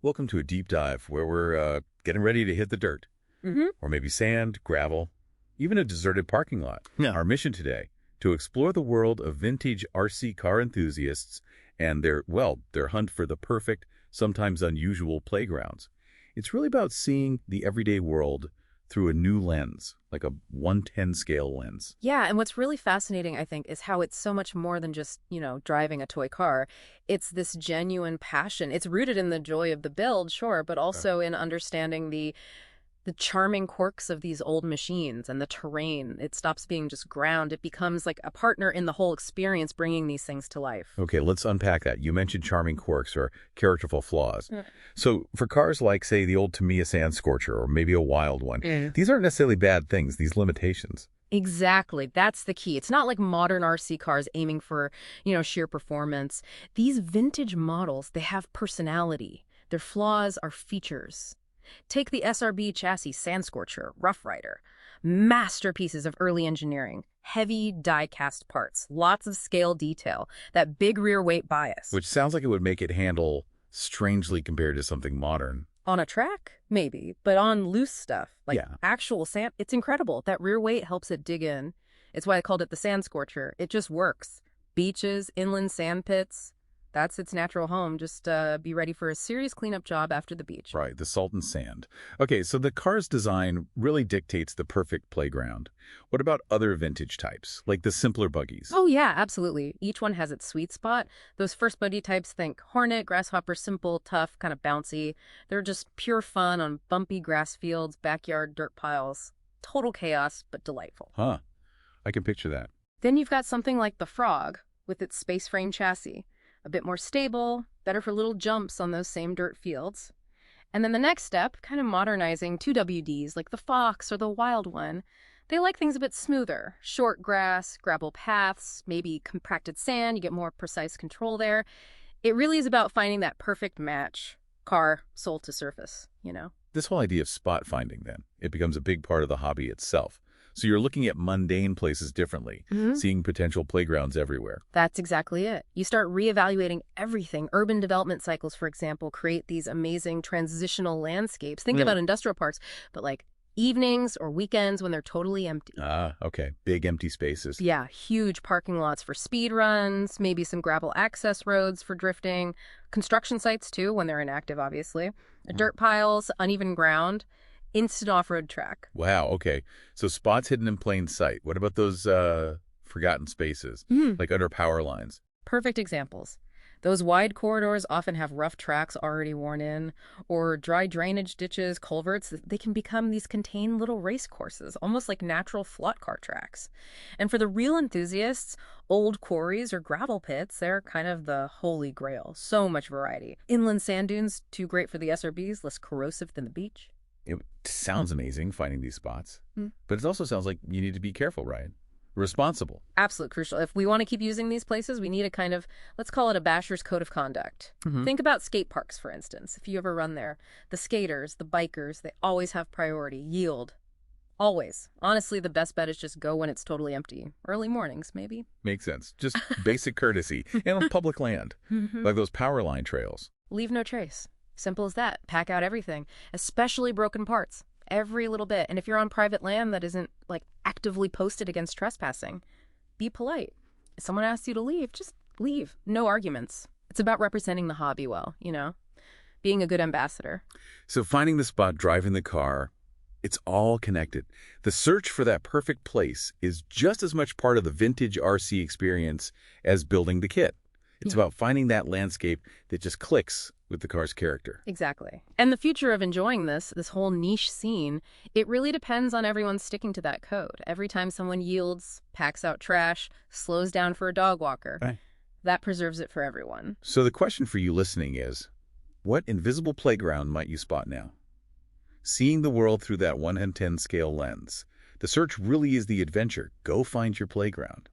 Welcome to a deep dive where we're getting ready to hit the dirt, or maybe sand, gravel, even a deserted parking lot. Yeah. Our mission today, to explore the world of vintage RC car enthusiasts and their hunt for the perfect, sometimes unusual playgrounds. It's really about seeing the everyday world through a new lens, like a 110 scale lens. Yeah, and what's really fascinating, I think, is how it's so much more than just, driving a toy car. It's this genuine passion. It's rooted in the joy of the build, sure, but also in understanding the charming quirks of these old machines and the terrain. It stops being just ground. It becomes like a partner in the whole experience, bringing these things to life. Okay, let's unpack that. You mentioned charming quirks or characterful flaws. Mm. So for cars like, say, the old Tamiya Sand Scorcher or maybe a wild one, these aren't necessarily bad things, these limitations. Exactly. That's the key. It's not like modern RC cars aiming for, sheer performance. These vintage models, they have personality. Their flaws are features. Take the SRB chassis Sand Scorcher, Rough Rider. Masterpieces of early engineering. Heavy die-cast parts. Lots of scale detail. That big rear weight bias. Which sounds like it would make it handle strangely compared to something modern. On a track? Maybe. But on loose stuff, like Yeah. actual sand, it's incredible. That rear weight helps it dig in. It's why I called it the Sand Scorcher. It just works. Beaches, inland sand pits. That's its natural home. Just be ready for a serious cleanup job after the beach. Right, the salt and sand. Okay, so the car's design really dictates the perfect playground. What about other vintage types, like the simpler buggies? Oh, yeah, absolutely. Each one has its sweet spot. Those first buggy types, think Hornet, Grasshopper, simple, tough, kind of bouncy. They're just pure fun on bumpy grass fields, backyard dirt piles. Total chaos, but delightful. Huh, I can picture that. Then you've got something like the Frog, with its space frame chassis. A bit more stable, better for little jumps on those same dirt fields. And then the next step, kind of modernizing 2WDs like the Fox or the Wild One. They like things a bit smoother. Short grass, gravel paths, maybe compacted sand. You get more precise control there. It really is about finding that perfect match. Car, soul to surface, This whole idea of spot finding, then, it becomes a big part of the hobby itself. So you're looking at mundane places differently, seeing potential playgrounds everywhere. That's exactly it. You start reevaluating everything. Urban development cycles, for example, create these amazing transitional landscapes. Think about industrial parks, but like evenings or weekends when they're totally empty. Ah, okay. Big empty spaces. Yeah, huge parking lots for speed runs, maybe some gravel access roads for drifting, construction sites too when they're inactive, obviously, dirt piles, uneven ground. Instant off-road track. Wow, okay. So spots hidden in plain sight. What about those forgotten spaces, like under power lines? Perfect examples. Those wide corridors often have rough tracks already worn in, or dry drainage ditches, culverts. They can become these contained little race courses, almost like natural flood car tracks. And for the real enthusiasts, old quarries or gravel pits, they're kind of the holy grail. So much variety. Inland sand dunes, too great for the SRBs, less corrosive than the beach. It sounds amazing finding these spots, but it also sounds like you need to be careful, right? Responsible. Absolutely crucial. If we want to keep using these places, we need a kind of, let's call it a basher's code of conduct. Think about skate parks, for instance, if you ever run there. The skaters, the bikers, they always have priority. Yield. Always. Honestly, the best bet is just go when it's totally empty. Early mornings, maybe. Makes sense. Just basic courtesy. And on public land, like those power line trails. Leave no trace. Simple as that. Pack out everything, especially broken parts. Every little bit. And if you're on private land that isn't, like, actively posted against trespassing, be polite. If someone asks you to leave, just leave. No arguments. It's about representing the hobby well, being a good ambassador. So finding the spot, driving the car, it's all connected. The search for that perfect place is just as much part of the vintage RC experience as building the kit. It's about finding that landscape that just clicks with the car's character. Exactly. And the future of enjoying this whole niche scene, it really depends on everyone sticking to that code. Every time someone yields, packs out trash, slows down for a dog walker, that preserves it for everyone. So the question for you listening is, what invisible playground might you spot now? Seeing the world through that 1 in 10 scale lens. The search really is the adventure. Go find your playground.